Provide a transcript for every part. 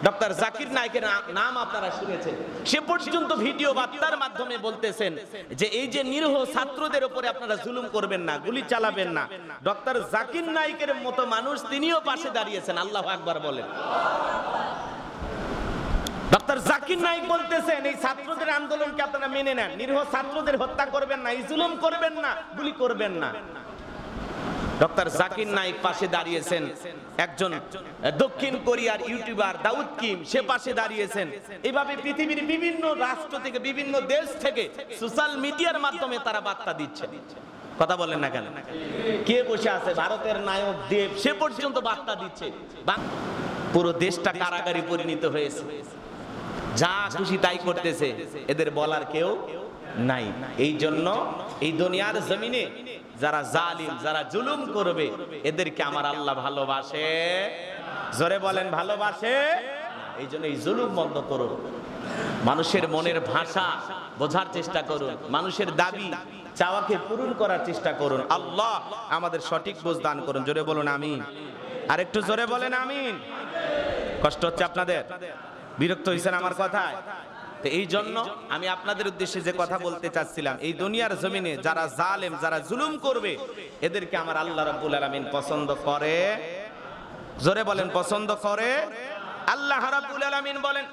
Doctor Zakir নায়েকের নাম আপনারা শুনেছেন। সে পর্যন্ত ভিডিও বার্তার মাধ্যমে বলতেছেন যে এই যে নিরীহ ছাত্রদের উপরে আপনারা জুলুম করবেন না, গুলি চালাবেন না। ডক্টর জাকির নায়েকের মতো মানুষ তিনিও পাশে দাঁড়িয়েছেন। আল্লাহু আকবার বলেন। ডক্টর জাকির নায়েক বলতেছেন এই ছাত্রদের আন্দোলনকে আপনারা মেনে নেন, নিরীহ ছাত্রদের হত্যা করবেন না, এই জুলুম করবেন না, গুলি করবেন না। ডক্টর জাকির নায়েক পাশে দাঁড়িয়েছেন। একজন দক্ষিণ কোরিয়ার ইউটিউবার দাউদ কিম, সে পাশে দাঁড়িয়েছেন। এইভাবে পৃথিবীর বিভিন্ন রাষ্ট্র থেকে, বিভিন্ন দেশ থেকে সোশ্যাল মিডিয়ার মাধ্যমে তারা বার্তা দিচ্ছে। কথা বলেন না কেন? কে বসে আছে? ভারতের নায়ক দেব, সে পর্যন্ত বার্তা দিচ্ছে। পুরো দেশটা কারাগারে পরিণত হয়েছে, যা খুশি তাই করতেছে, এদের বলার কেউ নাই। এই জন্য এই দুনিয়ার জমিনে যারা জালিম, যারা জুলুম করবে, এদেরকে আমার আল্লাহ ভালোবাসে। জোরে বলেন ভালোবাসে। এই জন্য এই জুলুম বন্ধ করুন, মানুষের মনের ভাষা বোঝার চেষ্টা করুন, মানুষের দাবি চাওয়াকে পূরণ করার চেষ্টা করুন। আল্লাহ আমাদের সঠিক বুঝ দান করুন। জোরে বলুন আমিন। আর একটু জোরে বলেন আমিন। কষ্ট হচ্ছে আপনাদের? বিরক্ত হয়েছেন আমার কথায়? তো এই জন্য আমি আপনাদের উদ্দেশ্যে যে কথা বলতে চাচ্ছিলাম, এই দুনিয়ার জমিনে যারা জালেম, যারা জুলুম করবে, এদেরকে আমার আল্লাহ রাব্বুল আলামিন পছন্দ করে। জোরে বলেন পছন্দ করে। আল্লাহ রাব্বুল আলামিন বলেন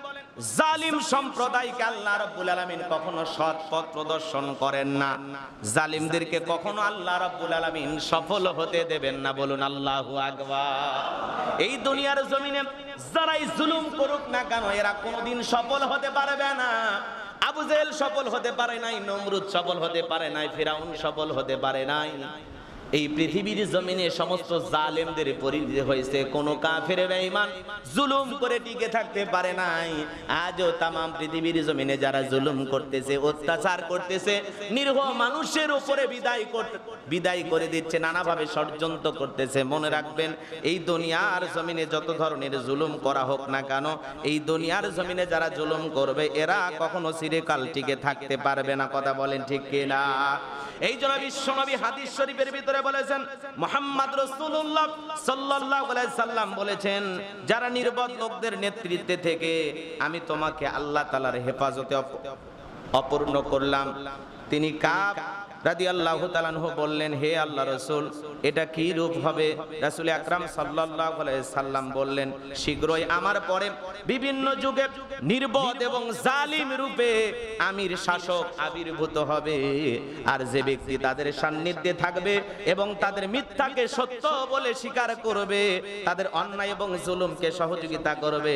জালিম সম্প্রদায়কে আল্লাহ রাব্বুল আলামিন কখনো সৎ পথ প্রদর্শন করেন না, জালিমদেরকে কখনো আল্লাহ রাব্বুল আলামিন সফল হতে দেবেন না। বলুন আল্লাহু আকবার। এই দুনিয়ার জমিনে যারাই জুলুম করুক না কেন, এরা কোনোদিন সফল হতে পারবে না। আবু জেহেল সফল হতে পারে নাই, নমরুদ সফল হতে পারে নাই, ফিরাউন সফল হতে পারে নাই। এই পৃথিবীর জমিনে সমস্ত জালেমদের পরিণতি হয়েছে, কোন কাফের বেঈমান জুলুম করে টিকে থাকতে পারে নাই। আজও তাম পৃথিবীর জমিনে যারা জুলুম করতেছে, অত্যাচার করতেছে, নিরীহ মানুষের উপরে বিদায় করে দিচ্ছে, নানাভাবে ষড়যন্ত্র করতেছে। মনে রাখবেন এই দুনিয়ার জমিনে যত ধরনের জুলুম করা হোক না কেন, এই দুনিয়ার জমিনে যারা জুলুম করবে এরা কখনো চিরকাল টিকে থাকতে পারবে না। কথা বলেন ঠিক কিনা? এই জন্য বিশ্বনবী হাদিস শরীফের ভিতরে বলেছেন, মুহাম্মদ রাসূলুল্লাহ সাল্লাল্লাহু আলাইহি সাল্লাম বলেছেন, যারা নির্বোধ লোকদের নেতৃত্বে থেকে আমি তোমাকে আল্লাহ তাআলার হেফাজতে অপূর্ণ করলাম। তিনি কাব রাদিয়াল্লাহু তাআলা আনহু বললেন, হে আল্লাহ রাসূল, এটা কি রূপ হবে? রাসূল আকরাম সাল্লাল্লাহু আলাইহি সাল্লাম বললেন, শীঘ্রই আমার পরে বিভিন্ন যুগে নির্বোধ এবং জালিম রূপে আমির শাসক আবির্ভূত হবে। আর যে ব্যক্তি তাদের সান্নিধ্যে থাকবে এবং তাদের মিথ্যাকে সত্য বলে স্বীকার করবে, তাদের অন্যায় এবং জুলুমকে সহযোগিতা করবে,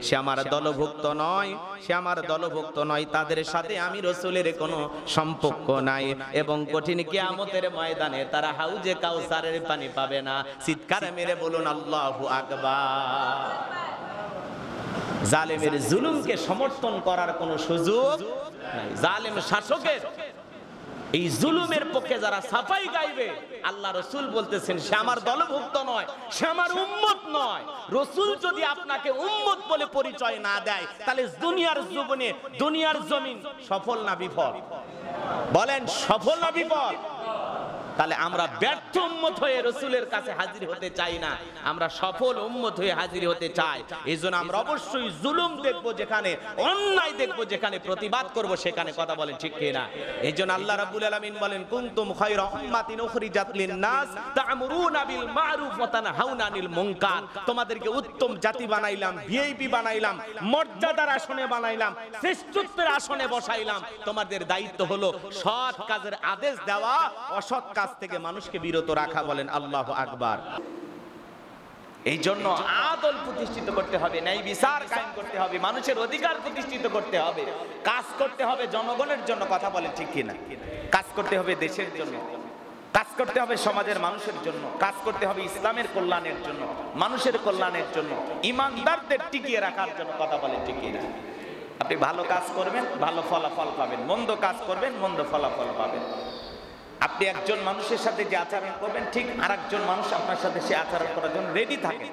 সে আমার দলভুক্ত নয়, সে আমার দলভুক্ত নয়। তাদের সাথে আমি রাসূলের কোনো সম্পর্ক নাই এবং কঠিন কিয়ামতের ময়দানে তারা হাউজে কাউসারের পানি পাবে না। চিৎকার মেরে বলুন আল্লাহু আকবার। জালেমের জুলুমকে সমর্থন করার কোনো সুযোগ নাই। জালেম শাসকের এই জুলুমের পক্ষে যারা সাফাই গাইবে, আল্লাহ রাসূল বলতেছেন সে আমার দলভুক্ত নয়, সে আমার উম্মত নয়। রাসূল যদি আপনাকে উম্মত বলে পরিচয় না দেয়, তাহলে দুনিয়ার জীবনে, দুনিয়ার জমিন সফল না বিফল? বলেন সফল না বিফল? তাহলে আমরা ব্যর্থ উম্মত হয়ে রাসূলের কাছে হাজির হতে চাই না, আমরা সফল উম্মত হয়ে হাজির হতে চাই। এজন্য আমরা অবশ্যই জুলুম দেখব যেখানে, অন্যায় দেখব যেখানে, প্রতিবাদ করব সেখানে। কথা বলেন ঠিক কি না? এইজন্য আল্লাহ রাব্বুল আলামিন বলেন, কুনতুম খায়রা উম্মাতিন উখরিজাত লিন-নাস তা'মুরুনা বিল মা'রুফ ওয়া তানহাউনা আনিল মুনকার। তোমাদেরকে উত্তম জাতি বানাইলাম, ভিআইপি বানাইলাম, মর্যাদার আসনে বানাইলাম, শ্রেষ্ঠত্বের আসনে বসাইলাম। তোমাদের দায়িত্ব হলো সৎ কাজের আদেশ দেওয়া, অসৎ কাজ থেকে মানুষকে বিরত রাখা। বলেন আল্লাহু আকবার। এই জন্য আদল প্রতিষ্ঠিত করতে হবে, ন্যায় বিচার কায়েম করতে হবে, মানুষের অধিকার প্রতিষ্ঠিত করতে হবে, কাজ করতে হবে জনগণের জন্য। কথা বলেন ঠিক কিনা? কাজ করতে হবে দেশের জন্য, কাজ করতে হবে সমাজের মানুষের জন্য, কাজ করতে হবে ইসলামের কল্যাণের জন্য, মানুষের কল্যাণের জন্য, ইমানদারদের টিকিয়ে রাখার জন্য। কথা বলেন ঠিক কিনা? আপনি ভালো কাজ করবেন, ভালো ফলাফল পাবেন, মন্দ কাজ করবেন, মন্দ ফলাফল পাবেন। আপনি একজন মানুষের সাথে যে আচরণ করবেন, ঠিক আরেকজন মানুষ আপনার সাথে সে আচরণ করার জন্য রেডি থাকে।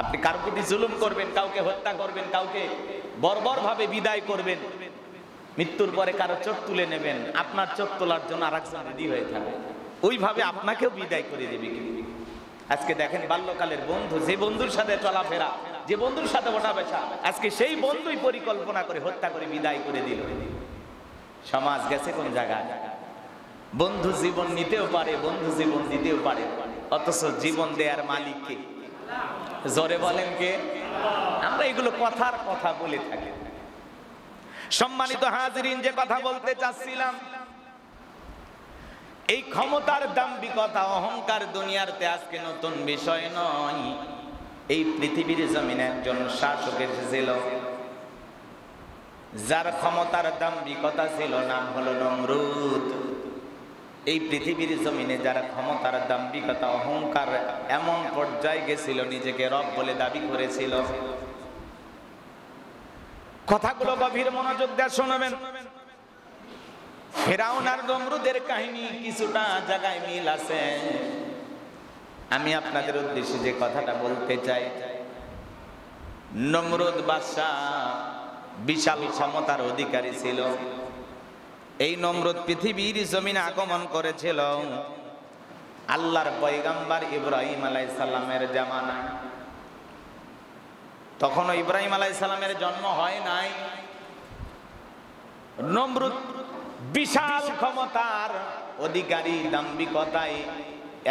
আপনি কারো প্রতি জুলুম করবেন, কাউকে হত্যা করবেন, কাউকে বর্বরভাবে বিদায় করবেন, মৃত্যুর পরে কারো চোখ তুলে নেবেন, আপনার চোখ তোলার জন্য আরেকজন রেডি হয়ে থাকবে, ওইভাবে আপনাকেও বিদায় করে দেবে। আজকে দেখেন বাল্যকালের বন্ধু, যে বন্ধুর সাথে চলাফেরা, যে বন্ধুর সাথে ওঠা বসা, আজকে সেই বন্ধুই পরিকল্পনা করে হত্যা করে বিদায় করে দিল। সমাজ গেছে কোন জায়গায়? বন্ধু জীবন নিতেও পারে, বন্ধু জীবন দিতেও পারে, অথচ জীবন দেয়ার মালিক কে? জোরে বলেন কে? আমরা এগুলো কথার কথা বলে থাকি। সম্মানিত হাজিরিন, যে কথা বলতে চাচ্ছিলাম, এই ক্ষমতার দাম্ভিকতা অহংকার দুনিয়াতে আজকে নতুন বিষয় নয়। এই পৃথিবীর জমিনে একজন শাসক এসেছিল, যার ক্ষমতার দাম্ভিকতা ছিল, নাম হলো নমরুদ। এই পৃথিবীর জমিনে যারা ক্ষমতার দাম্ভিকতা অহংকার এমন পর্যায়ে গেছিল, নিজেকে রব বলে দাবি করেছিল। কথাগুলো গভীর মনোযোগ দিয়ে শুনবেন। ফিরআউন আর নমরুদের কাহিনী কিছুটা জায়গায় মিল আছে। আমি আপনাদের উদ্দেশ্যে যে কথাটা বলতে চাই, নমরুদ বাদশা বিশাল ক্ষমতার অধিকারী ছিল। এই নমরুদ পৃথিবীর জমিনে আগমন করেছিল আল্লাহর পয়গম্বর ইব্রাহিম আলাইহিস সালামের জামানায়। তখনও ইব্রাহিম আলাইহিস সালামের জন্ম হয় নাই। নমরুদ বিশাল ক্ষমতার অধিকারী, দাম্ভিকতায়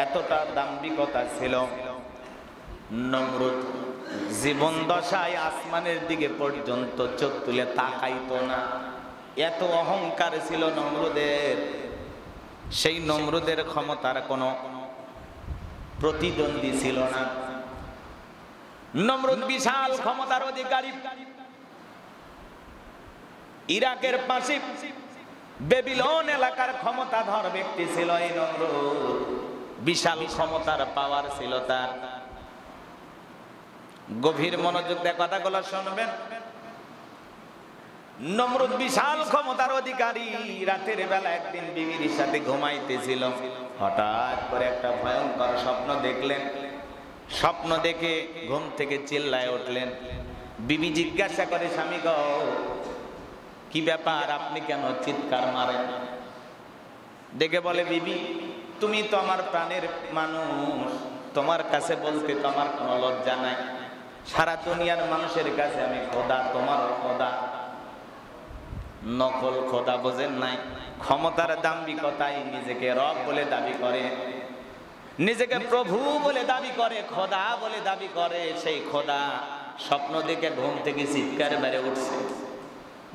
এতটা দাম্ভিকতা ছিল, নমরুদ জীবন দশায় আসমানের দিকে পর্যন্ত চোখ তুলে তাকাইতো না। এত অহংকার ছিল নমরুদের। সেই নমরুদের ক্ষমতার কোনো প্রতিদ্বন্দ্বী ছিল না। নমরুদ বিশাল ক্ষমতার অধিকারী। ইরাকের পাশে বেবিলন এলাকার ক্ষমতাধর ব্যক্তি ছিল এই নমরুদ। বিশাল ক্ষমতার পাওয়ার ছিল তার। গভীর মনোযোগ দিয়ে কথাগুলো শুনবেন। নমরুদ বিশাল ক্ষমতার অধিকারী। রাতের বেলা একদিন বিবির সাথে ঘুমাইতেছিল, হঠাৎ করে একটা ভয়ঙ্কর স্বপ্ন দেখলেন। স্বপ্ন দেখে ঘুম থেকে চিল্লায় উঠলেন। বিবি জিজ্ঞাসা করে, স্বামী গো, কি ব্যাপার, আপনি কেন চিৎকার মারেন? দেখে বলে, বিবি তুমি তো আমার প্রাণের মানুষ, তোমার কাছে বলতে তো আমার কোনো লজ্জা নাই। সারা দুনিয়ার মানুষের কাছে আমি খোদা, তোমার খোদা। নকল খোদা বোঝেন নাই? ক্ষমতার দাম্ভিকতায় নিজেকে রব বলে দাবি করে, নিজেকে প্রভু বলে দাবি করে, খোদা বলে দাবি করে। সেই খোদা স্বপ্ন দেখে ঘুম থেকে চিৎকার মেরে উঠছে।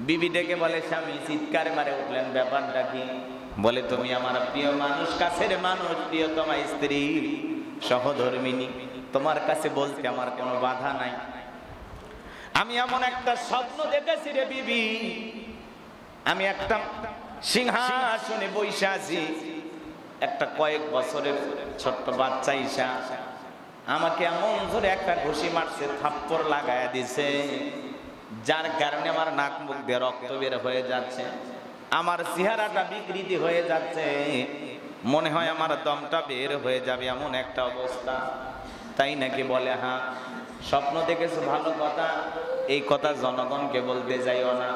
বিবি ডেকে বলে, স্বামী চিৎকার মেরে উঠলেন, ব্যাপারটা কি? বলে, তুমি আমার প্রিয় মানুষ, কাছের মানুষ, প্রিয়তমা স্ত্রী, সহধর্মিনী, তোমার কাছে বলতে আমার কোনো বাধা নাই। আমি এমন একটা স্বপ্ন দেখেছি রে বিবি, আমি একটা সিংহাসনে বসে আছি, একটা কয়েক বছরের ছোট্ট বাচ্চা ঈশা আমাকে এমন ধরে একটা ঘুষি মারছে, থাপ্পড় লাগায়া দিছে, যার কারণে আমার নাক মুখ দিয়ে রক্ত বের হয়ে যাচ্ছে, আমার চেহারাটা বিকৃতি হয়ে যাচ্ছে, মনে হয় আমার দমটা বের হয়ে যাবে, এমন একটা অবস্থা। তাই নাকি? বলে, হ্যাঁ। স্বপ্ন দেখেছো, ভালো কথা, এই কথা জনগণকে বলতে যাইও না।